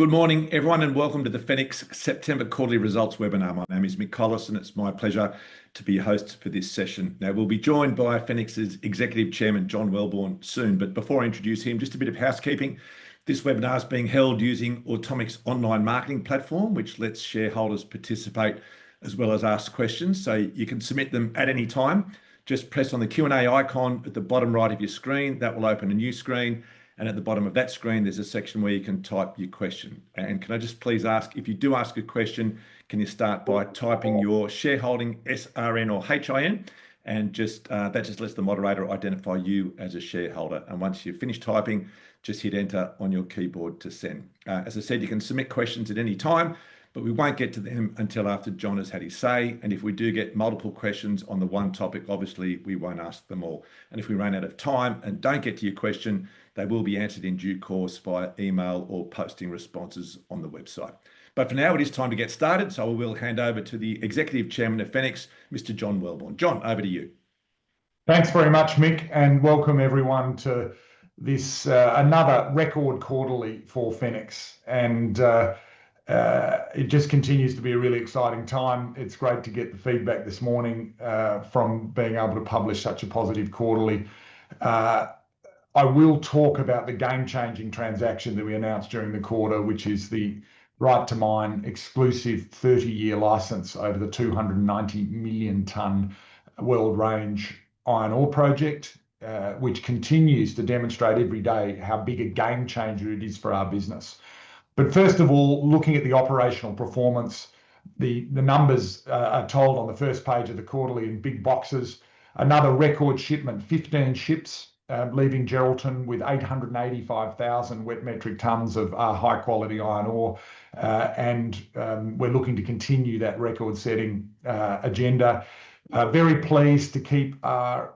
Good morning, everyone, and welcome to the Fenix September quarterly results webinar. My name is Mick Colliss, and it's my pleasure to be your host for this session. Now, we'll be joined by Fenix's Executive Chairman, John Welborn, soon. But before I introduce him, just a bit of housekeeping. This webinar is being held using Automic's online marketing platform, which lets shareholders participate as well as ask questions. So you can submit them at any time. Just press on the Q&A icon at the bottom right of your screen. That will open a new screen. And at the bottom of that screen, there's a section where you can type your question. And can I just please ask, if you do ask a question, can you start by typing your shareholding SRN or HIN? And that just lets the moderator identify you as a shareholder. And once you've finished typing, just hit enter on your keyboard to send. As I said, you can submit questions at any time, but we won't get to them until after John has had his say. And if we do get multiple questions on the one topic, obviously we won't ask them all. And if we run out of time and don't get to your question, they will be answered in due course via email or posting responses on the website. But for now, it is time to get started. So I will hand over to the Executive Chairman of Fenix, Mr. John Welborn. John, over to you. Thanks very much, Mick, and welcome everyone to this another record quarterly for Fenix. And it just continues to be a really exciting time. It's great to get the feedback this morning from being able to publish such a positive quarterly. I will talk about the game-changing transaction that we announced during the quarter, which is the right to mine exclusive 30-year license over the 290 million tonne Weld Range iron ore project, which continues to demonstrate every day how big a game changer it is for our business. But first of all, looking at the operational performance, the numbers are told on the first page of the quarterly in big boxes. Another record shipment, 15 ships leaving Geraldton with 885,000 wet metric tonnes of high quality iron ore. And we're looking to continue that record setting agenda. Very pleased to keep our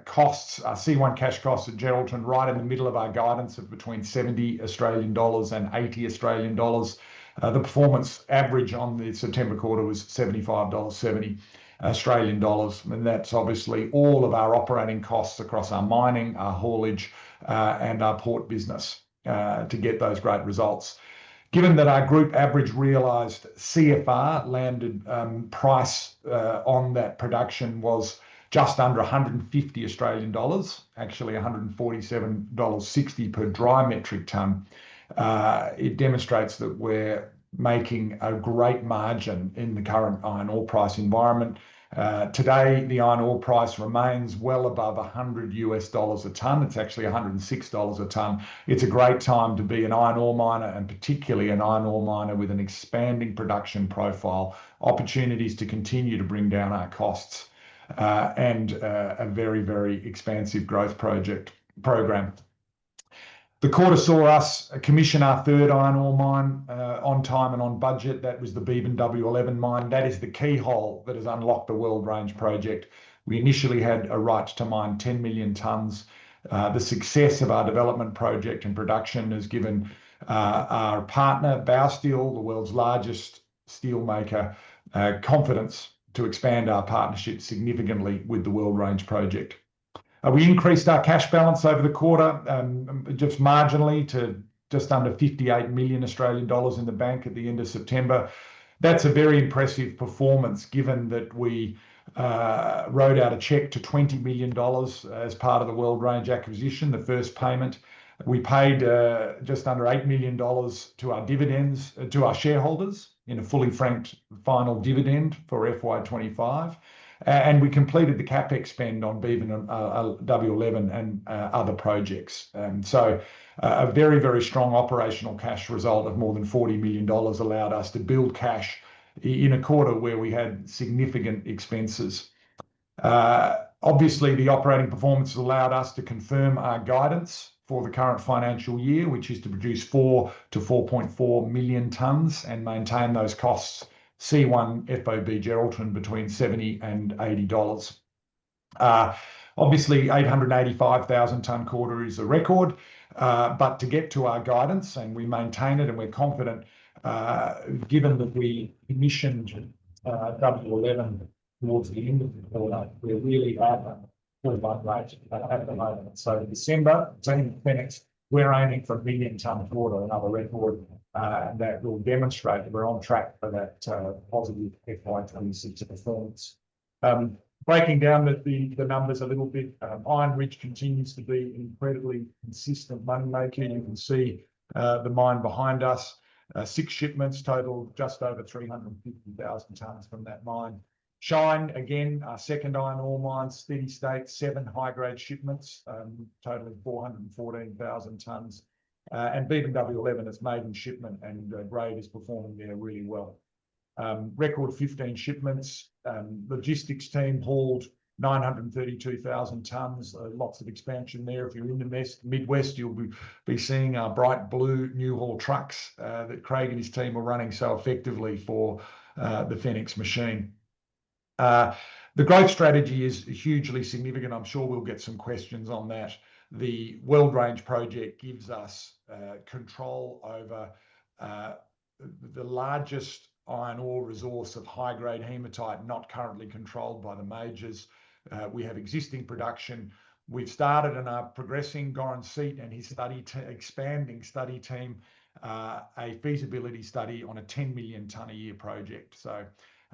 costs, our C1 cash costs at Geraldton right in the middle of our guidance of between 70 Australian dollars and 80 Australian dollars. The performance average on the September quarter was 75.70 Australian dollars. And that's obviously all of our operating costs across our mining, our haulage, and our port business to get those great results. Given that our group average realised CFR landed price on that production was just under 150 Australian dollars, actually 147.60 dollars per dry metric tonne, it demonstrates that we're making a great margin in the current iron ore price environment. Today, the iron ore price remains well above $100 a tonne. It's actually $106 a tonne. It's a great time to be an iron ore miner, and particularly an iron ore miner with an expanding production profile, opportunities to continue to bring down our costs, and a very, very expansive growth program. The quarter saw us commission our third iron ore mine on time and on budget. That was the Beebyn W11 mine. That is the keyhole that has unlocked the Weld Range Project. We initially had a right to mine 10 million tonnes. The success of our development project and production has given our partner, Baowu, the world's largest steel maker, confidence to expand our partnership significantly with the Weld Range Project. We increased our cash balance over the quarter, just marginally, to just under 58 million Australian dollars in the bank at the end of September. That's a very impressive performance, given that we wrote out a cheque to 20 million dollars as part of the Weld Range acquisition, the first payment. We paid just under 8 million dollars to our dividends, to our shareholders, in a fully franked final dividend for FY25. And we completed the Capex spend on Beebyn W11 and other projects. So a very, very strong operational cash result of more than 40 million dollars allowed us to build cash in a quarter where we had significant expenses. Obviously, the operating performance allowed us to confirm our guidance for the current financial year, which is to produce 4 to 4.4 million tonnes and maintain those costs C1 FOB Geraldton between 70 and 80 dollars. Obviously, 885,000 tonne quarter is a record, but to get to our guidance, and we maintain it, and we're confident, given that we commissioned W11 towards the end of the quarter, we're really at full run rate at the moment. So December, Fenix we're aiming for a 1 million tonne quarter, another record, and that will demonstrate that we're on track for that positive FY26 performance. Breaking down the numbers a little bit, Iron Ridge continues to be an incredibly consistent money maker. You can see the mine behind us. 6 shipments total, just over 350,000 tonnes from that mine. Shine, again, our second iron ore mine, steady state, 7 high-grade shipments, totaling 414,000 tonnes. And Beebyn W11, its maiden shipment, and grade is performing there really well. Record 15 shipments. Logistics team hauled 932,000 tonnes. Lots of expansion there. If you're in the Midwest, you'll be seeing our bright blue new haul trucks that Craig and his team are running so effectively for the Fenix machine. The growth strategy is hugely significant. I'm sure we'll get some questions on that. The Weld Range Project gives us control over the largest iron ore resource of high-grade hematite not currently controlled by the majors. We have existing production. We've started and are progressing, Goran Seat and his expanding study team, a feasibility study on a 10 million tonne a year project. So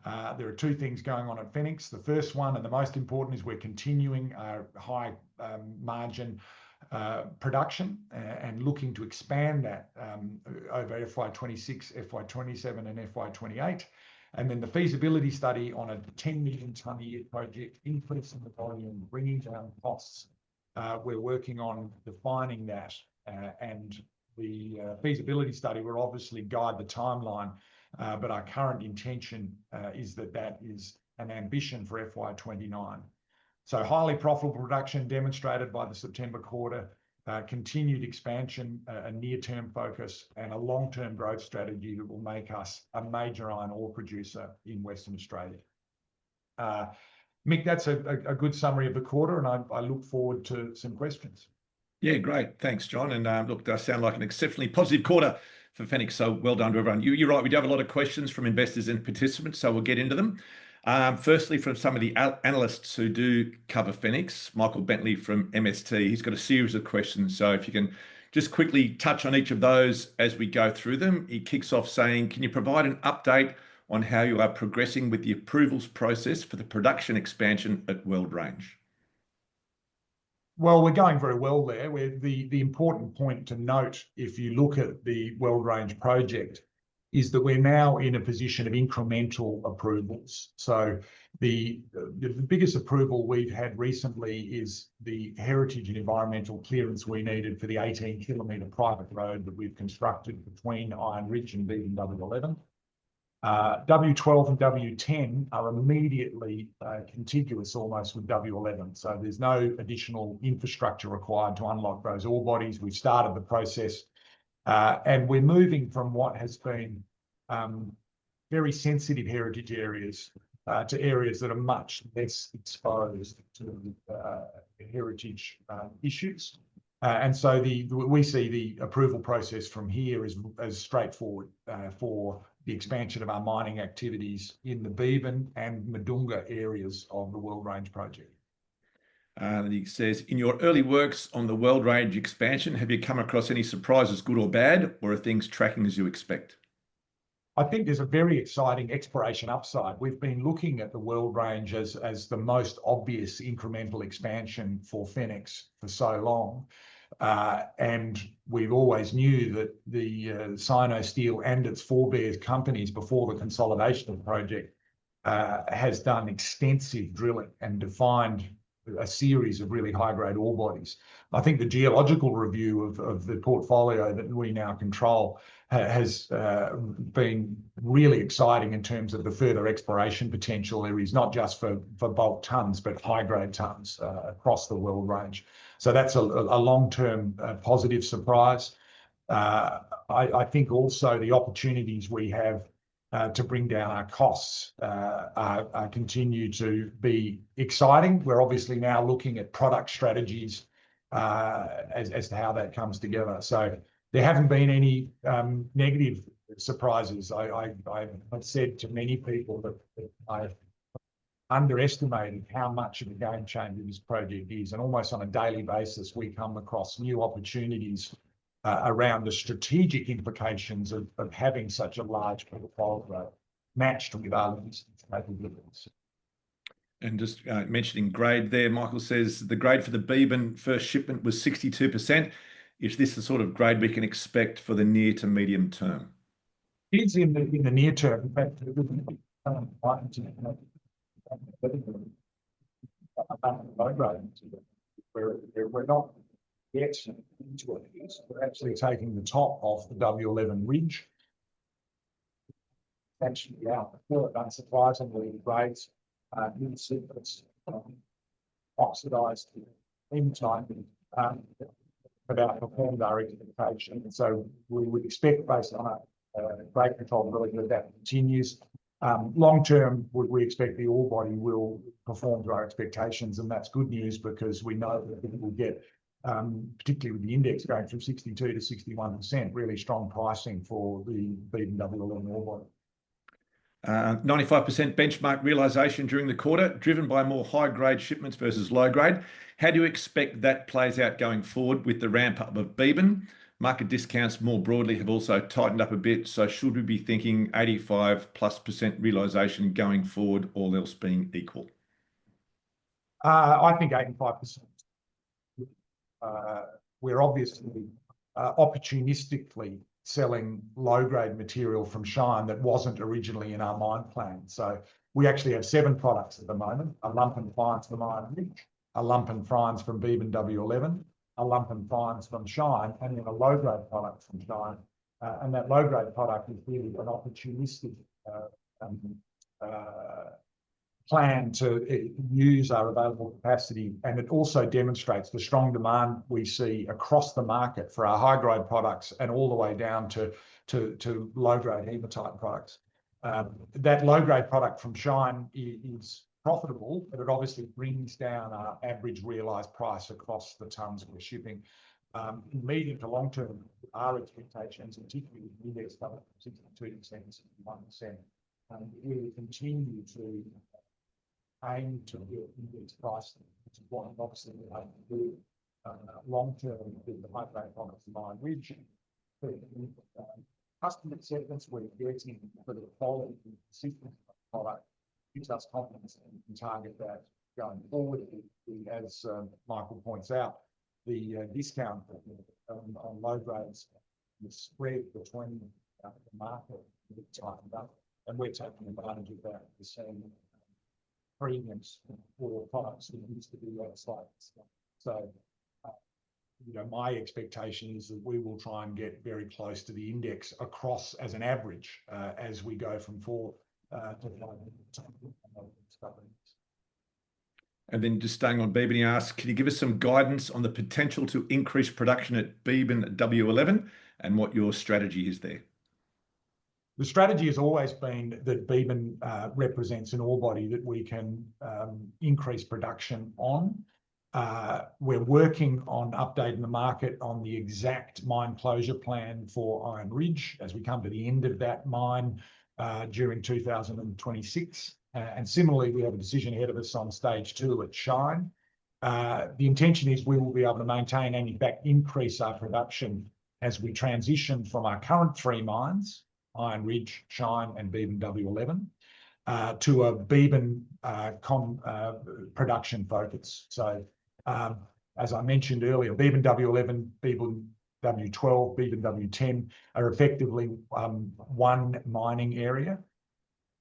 there are 2 things going on at Fenix. The first one, and the most important, is we're continuing our high margin production and looking to expand that over FY26, FY27 and FY28. And then the feasibility study on a 10 million tonne a year project, increasing the volume, bringing down costs. We're working on defining that, and the feasibility study will obviously guide the timeline, but our current intention is that is an ambition for FY29. So highly profitable production demonstrated by the September quarter, continued expansion, a near-term focus, and a long-term growth strategy that will make us a major iron ore producer in Western Australia. Mick, that's a good summary of the quarter, and I look forward to some questions. Yeah, great. Thanks, John. And look, does sound like an exceptionally positive quarter for Fenix. So well done to everyone. You're right. We do have a lot of questions from investors and participants, so we'll get into them. Firstly, from some of the analysts who do cover Fenix, Michael Bentley from MST, he's got a series of questions. So if you can just quickly touch on each of those as we go through them. He kicks off saying, can you provide an update on how you are progressing with the approvals process for the production expansion at Weld Range? Well, we're going very well there. The important point to note, if you look at the Weld Range project, is that we're now in a position of incremental approvals. So the biggest approval we've had recently is the heritage and environmental clearance we needed for the 18-kilometre private road that we've constructed between Iron Ridge and Beebyn W11. W12 and W10 are immediately contiguous almost with W11. So there's no additional infrastructure required to unlock those ore bodies. We've started the process. And we're moving from what has been very sensitive heritage areas to areas that are much less exposed to heritage issues. And so we see the approval process from here as straightforward for the expansion of our mining activities in the Beebyn and Madunga areas of the Weld Range project. And he says, in your early works on the Weld Range expansion, have you come across any surprises, good or bad, or are things tracking as you expect? I think there's a very exciting exploration upside. We've been looking at the Weld Range as the most obvious incremental expansion for Fenix for so long. And we've always knew that the Sinosteel and its forebears companies before the consolidation of the project has done extensive drilling and defined a series of really high-grade ore bodies. I think the geological review of the portfolio that we now control has been really exciting in terms of the further exploration potential there is, not just for bulk tonnes, but high-grade tonnes across the Weld Range. So that's a long-term positive surprise. I think also the opportunities we have to bring down our costs continue to be exciting. We're obviously now looking at product strategies as to how that comes together. So there haven't been any negative surprises. I've said to many people that I've underestimated how much of a game changer this project is, and almost on a daily basis we come across new opportunities around the strategic implications of having such a large portfolio matched with our capabilities. And just mentioning grade there, Michael says the grade for the Beeben first shipment was 62%. Is this the sort of grade we can expect for the near to medium term? It is in the near term. In fact, we're not yet into it. We're actually taking the top off the W11 ridge. Actually, unsurprisingly, the grades in sequence oxidized in time about performed our expectation. And so we would expect, based on a grade control ability, that continues. Long term, we expect the ore body will perform to our expectations, and that's good news because we know that it will get, particularly with the index going from 62 to 61%, really strong pricing for the Beeben W11 ore body. 95% benchmark realisation during the quarter, driven by more high-grade shipments versus low-grade. How do you expect that plays out going forward with the ramp-up of Beeben? Market discounts more broadly have also tightened up a bit, so should we be thinking 85+% realisation going forward, all else being equal? I think 85%. We're obviously opportunistically selling low-grade material from Shine that wasn't originally in our mine plan. So we actually have 7 products at the moment: a lump and fines from Iron Ridge, a lump and fines from Beeben W11, a lump and fines from Shine, and then a low-grade product from Shine. And that low-grade product is really an opportunistic plan to use our available capacity, and it also demonstrates the strong demand we see across the market for our high-grade products and all the way down to low-grade hematite products. That low-grade product from Shine is profitable, but it obviously brings down our average realised price across the tonnes we're shipping. In medium to long term, our expectations, particularly with the index coming from 62% to 61%, we will continue to aim to get index pricing, which is what obviously we have to do long term with the high-grade products from Iron Ridge. Customer acceptance we're getting for the quality and consistency of the product gives us confidence that we can target that going forward. As Michael points out, the discount on low grades, the spread between the market tightened up, and we're taking advantage of that. We're seeing premiums for products that used to be slightly. So, my expectation is that we will try and get very close to the index across as an average as we go from 4 to 5. And then just staying on Beeben, he asks, can you give us some guidance on the potential to increase production at Beeben W11 and what your strategy is there? The strategy has always been that Beeben represents an ore body that we can increase production on. We're working on updating the market on the exact mine closure plan for Iron Ridge as we come to the end of that mine during 2026. And similarly, we have a decision ahead of us on stage 2 at Shine. The intention is we will be able to maintain and in fact increase our production as we transition from our current 3 mines, Iron Ridge, Shine and Beeben W11, to a Beeben production focus. So as I mentioned earlier, Beeben W11, Beeben W12, Beeben W10 are effectively one mining area.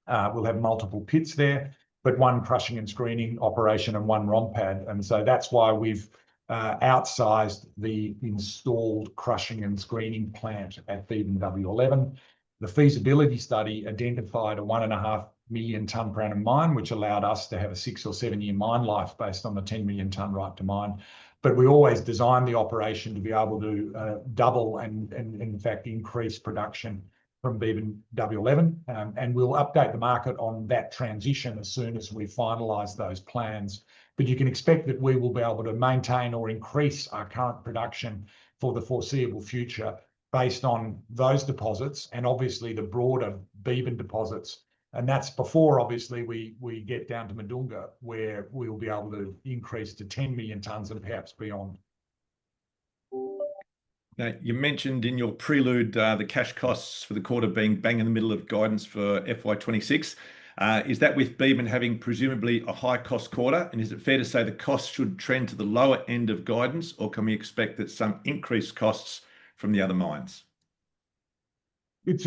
We'll have multiple pits there, but one crushing and screening operation and one ROM pad. And so that's why we've outsized the installed crushing and screening plant at Beeben W11. The feasibility study identified a 1.5 million tonne per annum mine, which allowed us to have a 6 or 7 year mine life based on the 10 million tonne right to mine. But we always designed the operation to be able to double and in fact increase production from Beeben W11. And we'll update the market on that transition as soon as we finalise those plans. But you can expect that we will be able to maintain or increase our current production for the foreseeable future based on those deposits and obviously the broader Beeben deposits. And that's before, obviously, we get down to Madunga, where we'll be able to increase to 10 million tonnes and perhaps beyond. Now, you mentioned in your prelude the cash costs for the quarter being bang in the middle of guidance for FY26. Is that with Beebyn having presumably a high cost quarter? And is it fair to say the costs should trend to the lower end of guidance, or can we expect that some increased costs from the other mines? It's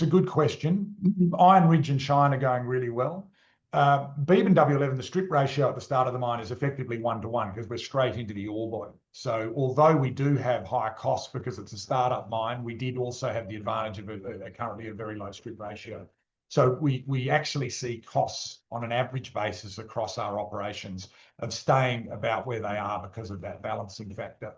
a good question. Iron Ridge and Shine are going really well. Beebyn W11, the strip ratio at the start of the mine is effectively 1-to-1 because we're straight into the ore body. So although we do have higher costs because it's a startup mine, we did also have the advantage of currently a very low strip ratio. So we actually see costs on an average basis across our operations of staying about where they are because of that balancing factor.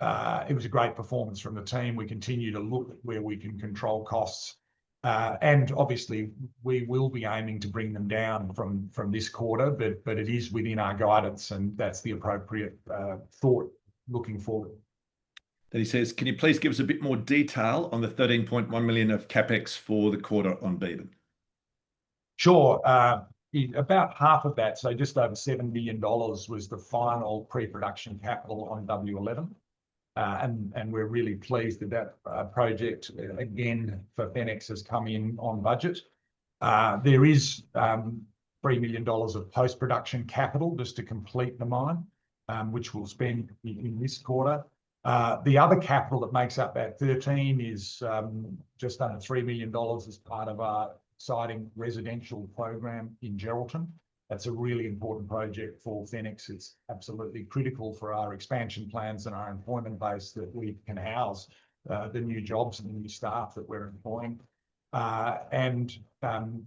It was a great performance from the team. We continue to look at where we can control costs. And obviously, we will be aiming to bring them down from this quarter, but it is within our guidance, and that's the appropriate thought looking forward. Then he says, can you please give us a bit more detail on the 13.1 million of Capex for the quarter on Beebyn? Sure. About half of that, so just over $7 million, was the final pre-production capital on W11. And we're really pleased that that project, again, for Fenix has come in on budget. There is $3 million of post-production capital just to complete the mine, which we'll spend in this quarter. The other capital that makes up that 13 is just under $3 million as part of our exciting residential program in Geraldton. That's a really important project for Fenix. It's absolutely critical for our expansion plans and our employment base that we can house the new jobs and the new staff that we're employing. And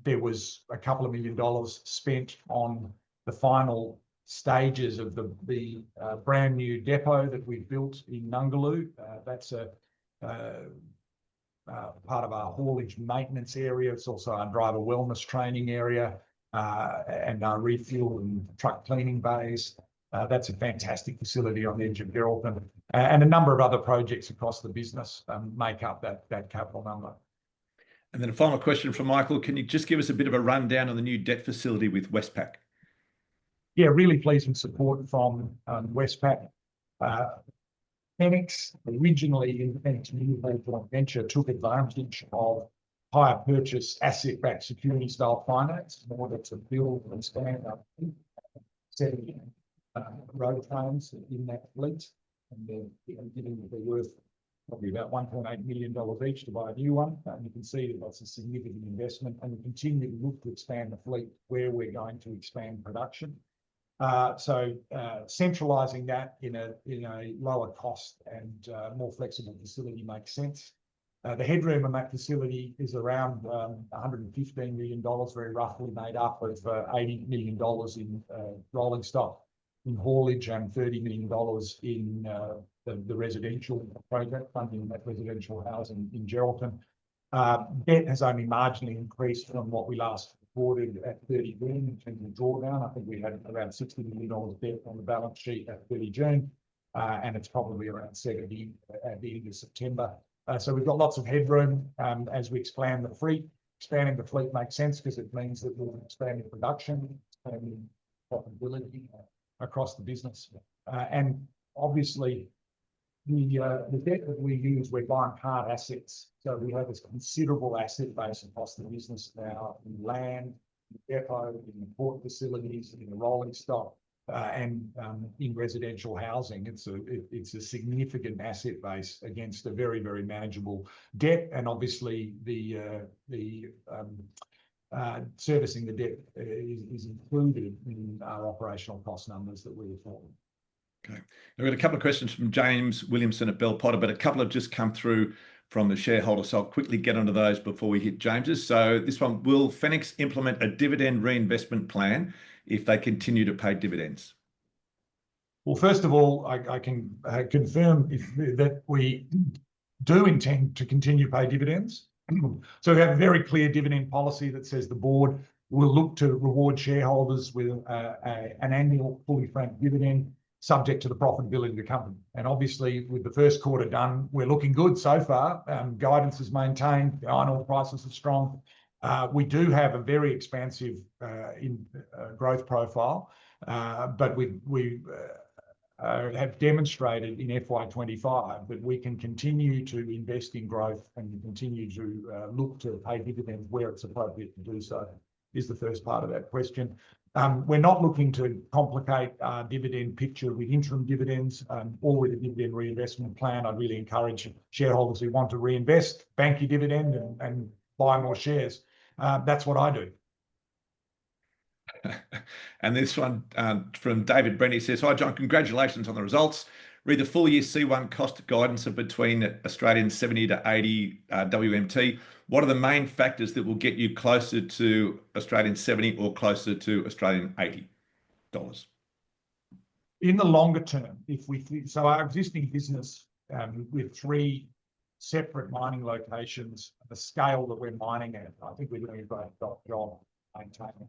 there was a couple of $1 million spent on the final stages of the brand new depot that we built in Nungaloo. That's a part of our haulage maintenance area. It's also our driver wellness training area. And our refuel and truck cleaning bays. That's a fantastic facility on the edge of Geraldton. And a number of other projects across the business make up that capital number. And then a final question from Michael. Can you just give us a bit of a rundown on the new debt facility with Westpac? Yeah, really pleased with support from Westpac. Fenix, originally in the Fenix New joint venture, took advantage of hire purchase asset-backed security style finance in order to build and expand our 70 road trains in that fleet. And they're worth probably about $1.8 million each to buy a new one. And you can see that that's a significant investment, and we continue to look to expand the fleet where we're going to expand production. So centralising that in a lower cost and more flexible facility makes sense. The headroom on that facility is around $115 million, very roughly made up of $80 million in rolling stock in haulage and $30 million in the residential project, funding that residential housing in Geraldton. Debt has only marginally increased from what we last reported at 30 June in terms of drawdown. I think we had around $60 million debt on the balance sheet at 30 June, and it's probably around 70 at the end of September. So we've got lots of headroom as we expand the fleet. Expanding the fleet makes sense because it means that we're expanding production, expanding profitability across the business. And obviously, the debt that we use, we're buying hard assets. So we have this considerable asset base across the business now in land, in depot, in the port facilities, in the rolling stock, and in residential housing. It's a significant asset base against a very, very manageable debt. And obviously, the servicing the debt is included in our operational cost numbers that we report. Okay. We've got a couple of questions from James Williamson at Bell Potter, but a couple have just come through from the shareholder. So I'll quickly get onto those before we hit James's. So this one, will Fenix implement a dividend reinvestment plan if they continue to pay dividends? Well, first of all, I can confirm that we do intend to continue to pay dividends. So we have a very clear dividend policy that says the board will look to reward shareholders with an annual fully franked dividend subject to the profitability of the company. And obviously, with the first quarter done, we're looking good so far. Guidance is maintained. The iron ore prices are strong. We do have a very expansive growth profile, but we have demonstrated in FY25 that we can continue to invest in growth and continue to look to pay dividends where it's appropriate to do so, is the first part of that question. We're not looking to complicate our dividend picture with interim dividends or with a dividend reinvestment plan. I'd really encourage shareholders who want to reinvest, bank your dividend and buy more shares. That's what I do. And this one from David Brenny says, "Hi John, congratulations on the results. Read the full year C1 cost guidance of between Australian 70 to 80 WMT. What are the main factors that will get you closer to Australian 70 or closer to Australian $80? In the longer term, so our existing business with 3 separate mining locations, the scale that we're mining at, I think we're doing a great job maintaining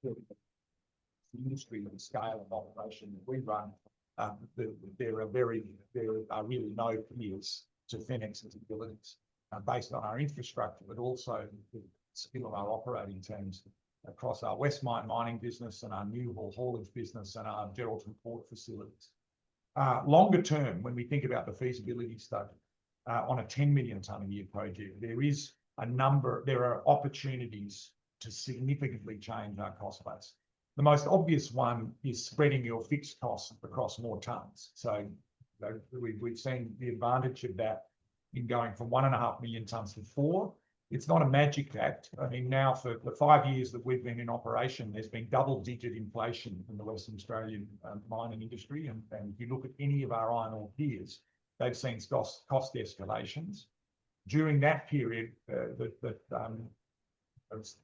the industry and the scale of operation that we run. There are really no peers to Fenix's abilities based on our infrastructure, but also the skill of our operating teams across our West Mine mining business and our new haulage business and our Geraldton port facilities. Longer term, when we think about the feasibility study on a 10 million tonne a year project, there are opportunities to significantly change our cost base. The most obvious one is spreading your fixed costs across more tonnes. So we've seen the advantage of that in going from 1.5 million tonnes to 4. It's not a magic act. I mean, now for the 5 years that we've been in operation, there's been double-digit inflation in the Western Australian mining industry. And if you look at any of our iron ore peers, they've seen cost escalations. During that period,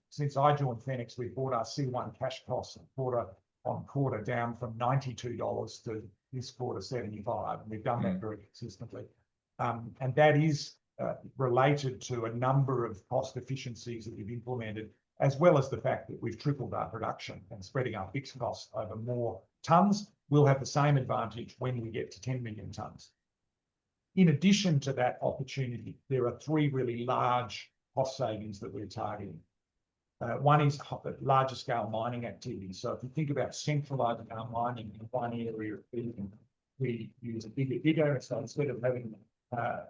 since I joined Fenix, we brought our C1 cash costs quarter on quarter down from $92 to this quarter 75. And we've done that very consistently. And that is related to a number of cost efficiencies that we've implemented, as well as the fact that we've tripled our production and spreading our fixed costs over more tonnes. We'll have the same advantage when we get to 10 million tonnes. In addition to that opportunity, there are 3 really large cost savings that we're targeting. One is larger scale mining activities. So if you think about centralising our mining in one area of Dividend, we use a bigger digger. So instead of having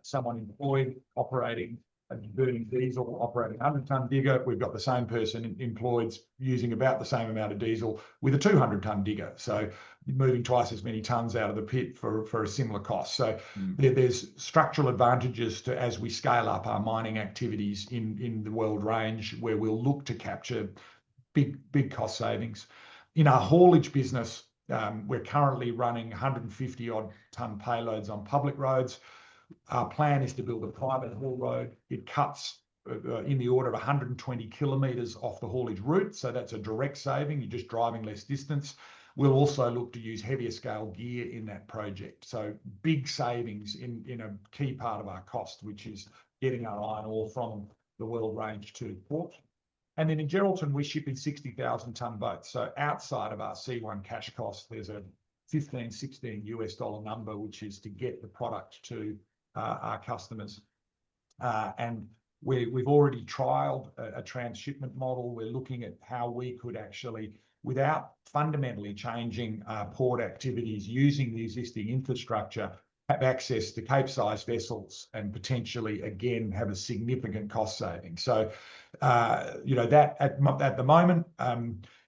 someone employed operating and burning diesel, operating a 100-tonne digger, we've got the same person employed using about the same amount of diesel with a 200-tonne digger. So moving twice as many tonnes out of the pit for a similar cost. So there's structural advantages to as we scale up our mining activities in the Weld Range, where we'll look to capture big cost savings. In our haulage business, we're currently running 150-odd tonne payloads on public roads. Our plan is to build a private haul road. It cuts in the order of 120 kilometres off the haulage route. So that's a direct saving. You're just driving less distance. We'll also look to use heavier scale gear in that project. So big savings in a key part of our cost, which is getting our iron ore from the Weld Range to port. And then in Geraldton, we ship in 60,000 tonne boats. So outside of our C1 cash cost, there's a $15-16 number, which is to get the product to our customers. And we've already trialled a transshipment model. We're looking at how we could actually, without fundamentally changing our port activities, using the existing infrastructure, have access to Cape-sized vessels and potentially, again, have a significant cost saving. So, that at the moment,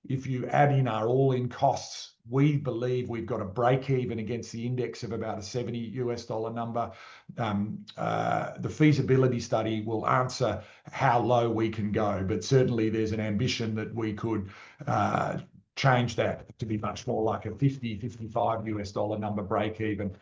if you add in our all-in costs, we believe we've got a break even against the index of about a $70 number. The feasibility study will answer how low we can go, but certainly there's an ambition that we could change that to be much more like a $50-55 number break even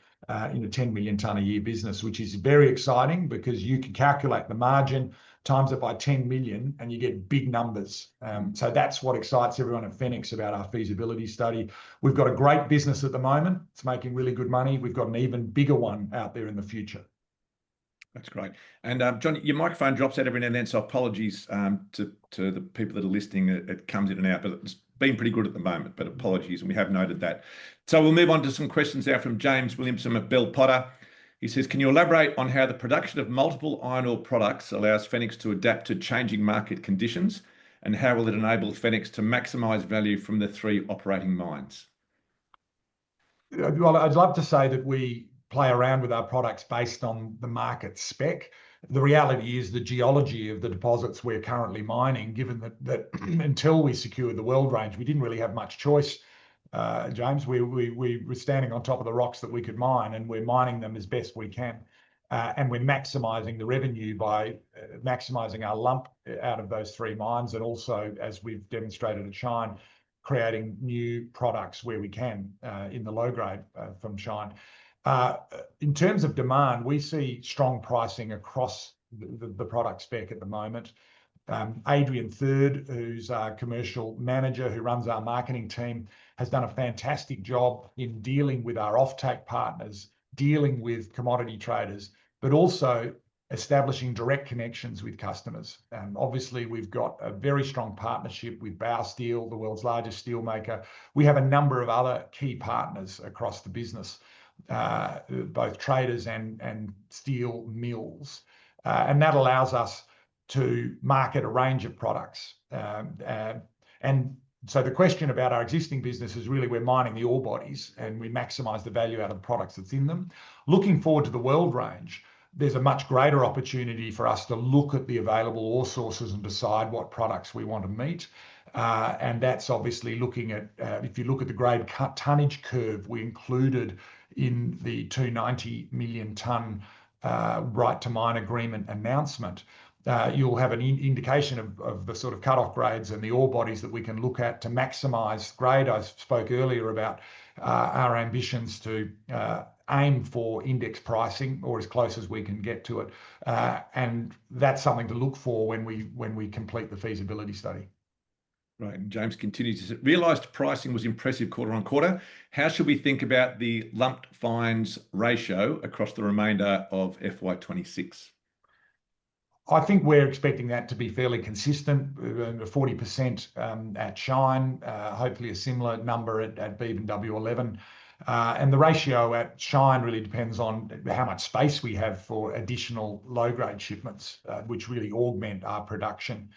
in a 10 million tonne a year business, which is very exciting because you can calculate the margin, times it by 10 million, and you get big numbers. So that's what excites everyone at Fenix about our feasibility study. We've got a great business at the moment. It's making really good money. We've got an even bigger one out there in the future. That's great. And John, your microphone drops out every now and then, so apologies to the people that are listening. It comes in and out, but it's been pretty good at the moment, but apologies, and we have noted that. So we'll move on to some questions now from James Williamson at Bell Potter. He says, can you elaborate on how the production of multiple iron ore products allows Fenix to adapt to changing market conditions, and how will it enable Fenix to maximise value from the 3 operating mines? Well, I'd love to say that we play around with our products based on the market spec. The reality is the geology of the deposits we're currently mining, given that until we secured the Weld Range, we didn't really have much choice, James. We were standing on top of the rocks that we could mine, and we're mining them as best we can. And we're maximising the revenue by maximising our lump out of those three mines, and also, as we've demonstrated at Shine, creating new products where we can in the low grade from Shine. In terms of demand, we see strong pricing across the product spec at the moment. Adrian Third, who's our commercial manager who runs our marketing team, has done a fantastic job in dealing with our offtake partners, dealing with commodity traders, but also establishing direct connections with customers. Obviously, we've got a very strong partnership with Baowu, the world's largest steel maker. We have a number of other key partners across the business, both traders and steel mills. And that allows us to market a range of products. And so the question about our existing business is really we're mining the ore bodies and we maximise the value out of the products that's in them. Looking forward to the Weld Range, there's a much greater opportunity for us to look at the available ore sources and decide what products we want to meet. And that's obviously looking at, if you look at the grade tonnage curve we included in the 290 million tonne right to mine agreement announcement, you'll have an indication of the sort of cut-off grades and the ore bodies that we can look at to maximise grade. I spoke earlier about our ambitions to aim for index pricing, or as close as we can get to it. And that's something to look for when we complete the feasibility study. Right, and James continues to say, realised pricing was impressive quarter on quarter. How should we think about the lumped fines ratio across the remainder of FY26? I think we're expecting that to be fairly consistent, 40% at Shine, hopefully a similar number at Beeb and W11. And the ratio at Shine really depends on how much space we have for additional low-grade shipments, which really augment our production.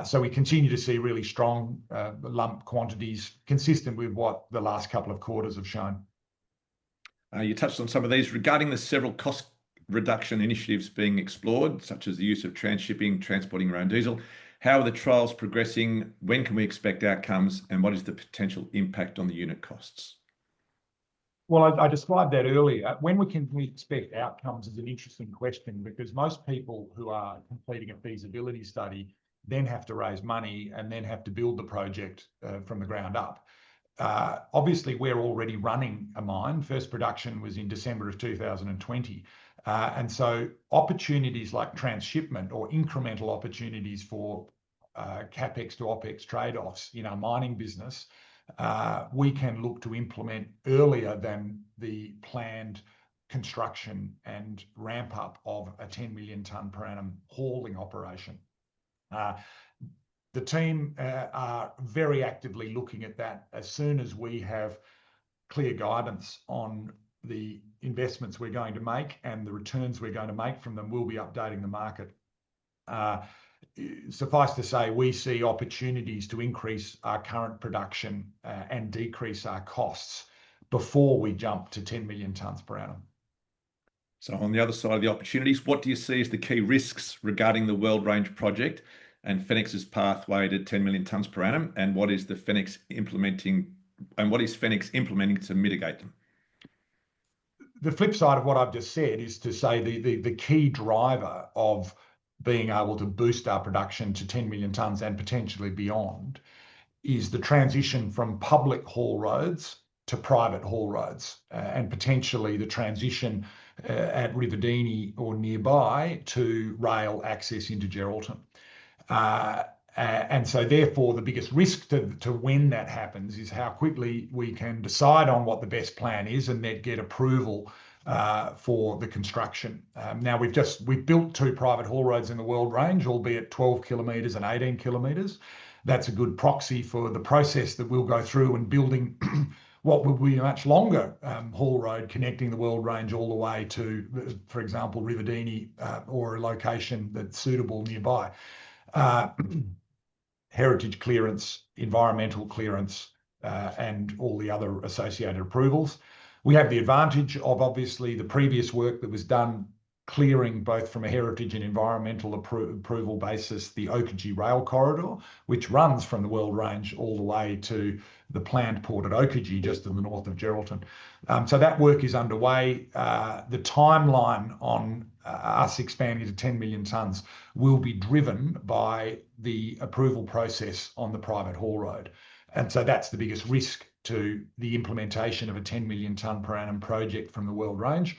So we continue to see really strong lump quantities consistent with what the last couple of quarters have shown. You touched on some of these regarding the several cost reduction initiatives being explored, such as the use of transshipping, transporting your own diesel. How are the trials progressing? When can we expect outcomes? And what is the potential impact on the unit costs? Well, I described that earlier. When we expect outcomes is an interesting question, because most people who are completing a feasibility study then have to raise money and then have to build the project from the ground up. Obviously, we're already running a mine. First production was in December of 2020. And so opportunities like transshipment or incremental opportunities for Capex to OPEX trade-offs in our mining business, we can look to implement earlier than the planned construction and ramp up of a 10 million tonne per annum hauling operation. The team are very actively looking at that. As soon as we have clear guidance on the investments we're going to make and the returns we're going to make from them, we'll be updating the market. Suffice to say, we see opportunities to increase our current production and decrease our costs before we jump to 10 million tonnes per annum. So on the other side of the opportunities, what do you see as the key risks regarding the Weld Range Project and Fenix's pathway to 10 million tonnes per annum? And what is Fenix implementing to mitigate them? The flip side of what I've just said is to say the key driver of being able to boost our production to 10 million tonnes and potentially beyond is the transition from public haul roads to private haul roads, and potentially the transition at Riverdini or nearby to rail access into Geraldton. And so therefore the biggest risk to when that happens is how quickly we can decide on what the best plan is and then get approval for the construction. Now we've built two private haul roads in the Weld Range, albeit 12 kilometres and 18 kilometres. That's a good proxy for the process that we'll go through in building what will be a much longer haul road connecting the Weld Range all the way to, for example, Riverdini or a location that's suitable nearby. Heritage clearance, environmental clearance, and all the other associated approvals. We have the advantage of obviously the previous work that was done clearing both from a heritage and environmental approval basis the Oakajee rail corridor, which runs from the Weld Range all the way to the planned port at Oakajee, just in the north of Geraldton. So that work is underway. The timeline on us expanding to 10 million tonnes will be driven by the approval process on the private haul road. And so that's the biggest risk to the implementation of a 10 million tonne per annum project from the Weld Range.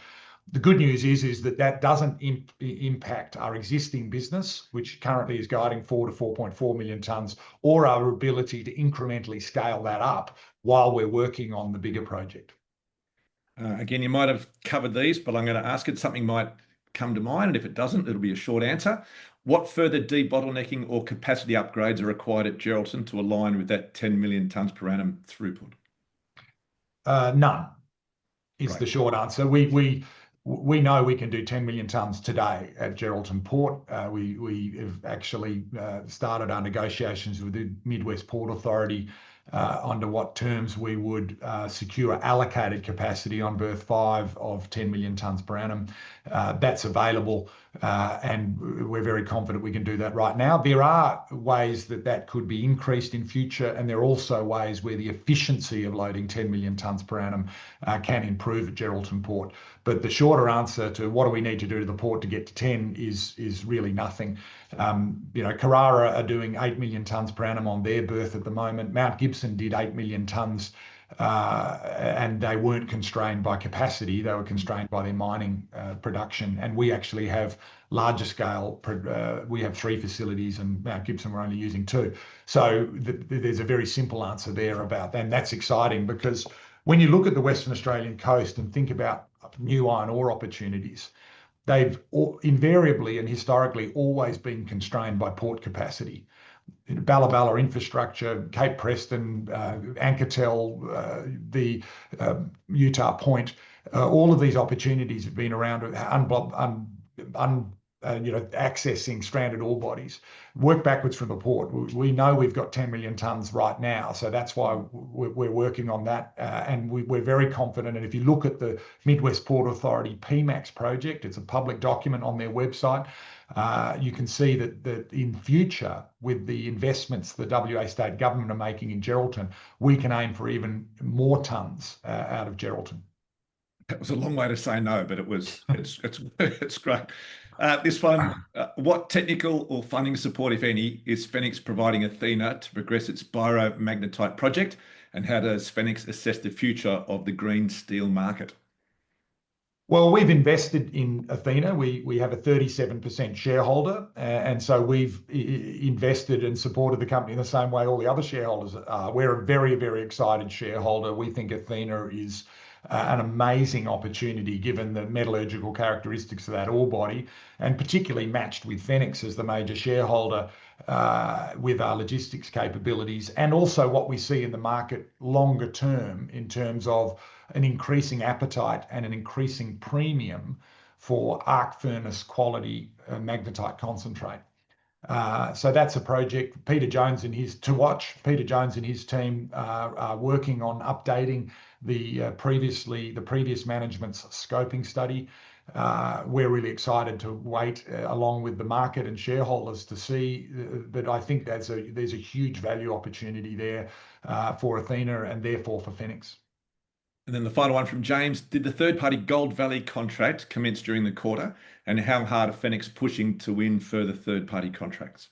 The good news is that doesn't impact our existing business, which currently is guiding 4 to 4.4 million tonnes, or our ability to incrementally scale that up while we're working on the bigger project. Again, you might have covered these, but I'm going to ask it. Something might come to mind, and if it doesn't, it'll be a short answer. What further debottlenecking or capacity upgrades are required at Geraldton to align with that 10 million tonnes per annum throughput? None is Right. the short answer. We know we can do 10 million tonnes today at Geraldton Port. We have actually started our negotiations with the Midwest Port Authority under what terms we would secure allocated capacity on berth 5 of 10 million tonnes per annum. That's available, and we're very confident we can do that right now. There are ways that could be increased in future, and there are also ways where the efficiency of loading 10 million tonnes per annum can improve at Geraldton Port. But the shorter answer to what do we need to do to the port to get to 10 is really nothing. Carrara are doing 8 million tonnes per annum on their berth at the moment. Mount Gibson did 8 million tonnes, and they weren't constrained by capacity. They were constrained by their mining production. And we actually have larger scale. We have 3 facilities, and Mount Gibson we're only using 2. So there's a very simple answer there about that. And that's exciting because when you look at the Western Australian coast and think about new iron ore opportunities, they've invariably and historically always been constrained by port capacity. Balla infrastructure, Cape Preston, Ankertel, the Utah Point, all of these opportunities have been around accessing stranded ore bodies. Work backwards from the port. We know we've got 10 million tonnes right now, so that's why we're working on that, and we're very confident. And if you look at the Midwest Port Authority PMAX project, it's a public document on their website. You can see that in future, with the investments the WA state government are making in Geraldton, we can aim for even more tonnes out of Geraldton. That was a long way to say no, but it's great. This one, what technical or funding support, if any, is Fenix providing Athena to progress its bioromagnetite project, and how does Fenix assess the future of the green steel market? Well, we've invested in Athena. We have a 37% shareholder, and so we've invested and supported the company in the same way all the other shareholders are. We're a very, very excited shareholder. We think Athena is an amazing opportunity given the metallurgical characteristics of that ore body, and particularly matched with Fenix as the major shareholder with our logistics capabilities, and also what we see in the market longer term in terms of an increasing appetite and an increasing premium for arc furnace quality magnetite concentrate. So that's a project. Peter Jones and his team are working on updating the previous management's scoping study. We're really excited to wait along with the market and shareholders to see, but I think there's a huge value opportunity there for Athena and therefore for Fenix. And then the final one from James: did the third-party Gold Valley contract commence during the quarter, and how hard are Fenix pushing to win further third-party contracts?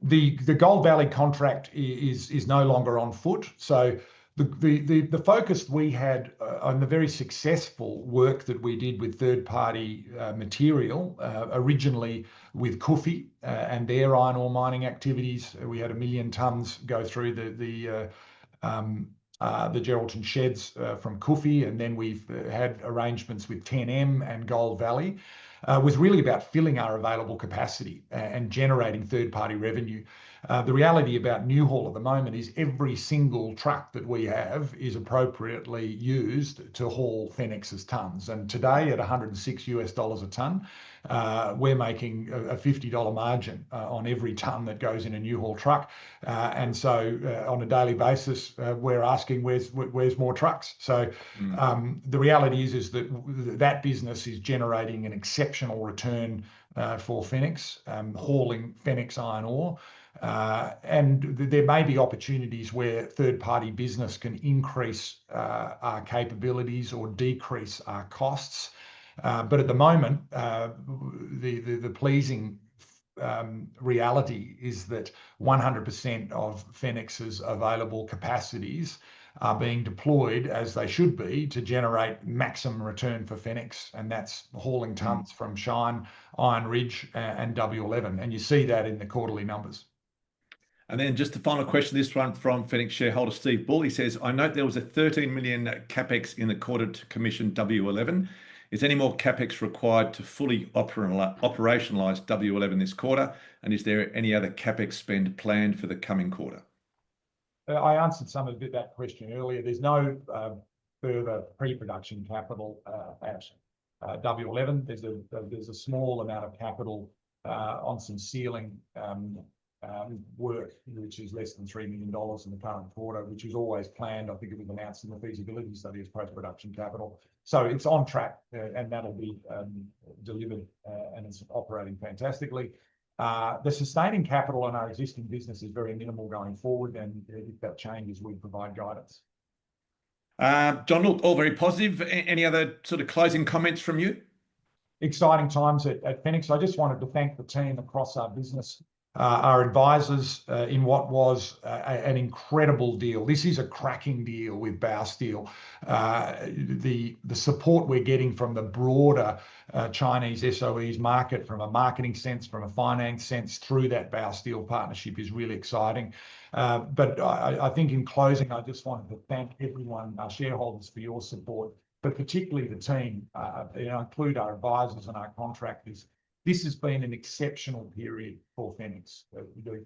The Gold Valley contract is no longer on foot. So the focus we had on the very successful work that we did with third-party material, originally with Kufi and their iron ore mining activities. We had 1 million tonnes go through the Geraldton sheds from Kufi, and then we've had arrangements with 10M and Gold Valley. Was really about filling our available capacity and generating third-party revenue. The reality about Newhaul at the moment is every single truck that we have is appropriately used to haul Fenix's tonnes. And today at $106 a tonne, we're making a $50 margin on every ton that goes in a new haul truck. And so on a daily basis, we're asking where's more trucks. So the reality is that that business is generating an exceptional return for Fenix, hauling Fenix iron ore. And there may be opportunities where third-party business can increase our capabilities or decrease our costs. But at the moment, the pleasing reality is that 100% of Fenix's available capacities are being deployed as they should be to generate maximum return for Fenix, and that's hauling tons from Shine, Iron Ridge, and W11. And you see that in the quarterly numbers. And then just the final question, this one from Fenix shareholder Steve Bull. He says, I note there was a 13 million Capex in the quarter to commission W11. Is any more Capex required to fully operationalise W11 this quarter? And is there any other Capex spend planned for the coming quarter? I answered some of that question earlier. There's no further pre-production capital at W11. There's a small amount of capital on some sealing work, which is less than $3 million in the current quarter, which is always planned. I think it was announced in the feasibility study as post-production capital. So it's on track and that'll be delivered and it's operating fantastically. The sustaining capital on our existing business is very minimal going forward, and if that changes, we provide guidance. John, look, all very positive. Any other sort of closing comments from you? Exciting times at Fenix. I just wanted to thank the team across our business, our advisors in what was an incredible deal. This is a cracking deal with Baowu. The support we're getting from the broader Chinese SOEs market, from a marketing sense, from a finance sense, through that Baowu partnership is really exciting. But I think in closing, I just wanted to thank everyone, our shareholders, for your support, but particularly the team, include our advisors and our contractors. This has been an exceptional period for Fenix.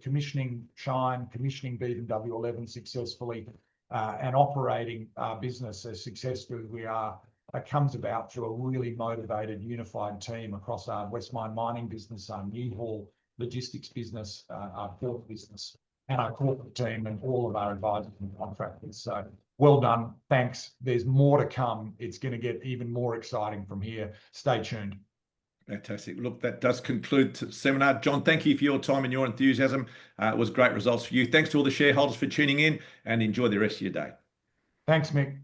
Commissioning Shine, commissioning Beacon W11 successfully, and operating our business as successfully as we are comes about through a really motivated, unified team across our West Mine mining business, our new haul logistics business, our port business, and our corporate team, and all of our advisors and contractors. So well done. Thanks. There's more to come. It's going to get even more exciting from here. Stay tuned. Fantastic. Look, that does conclude the seminar. John, thank you for your time and your enthusiasm. It was great results for you. Thanks to all the shareholders for tuning in, and enjoy the rest of your day. Thanks, Mick.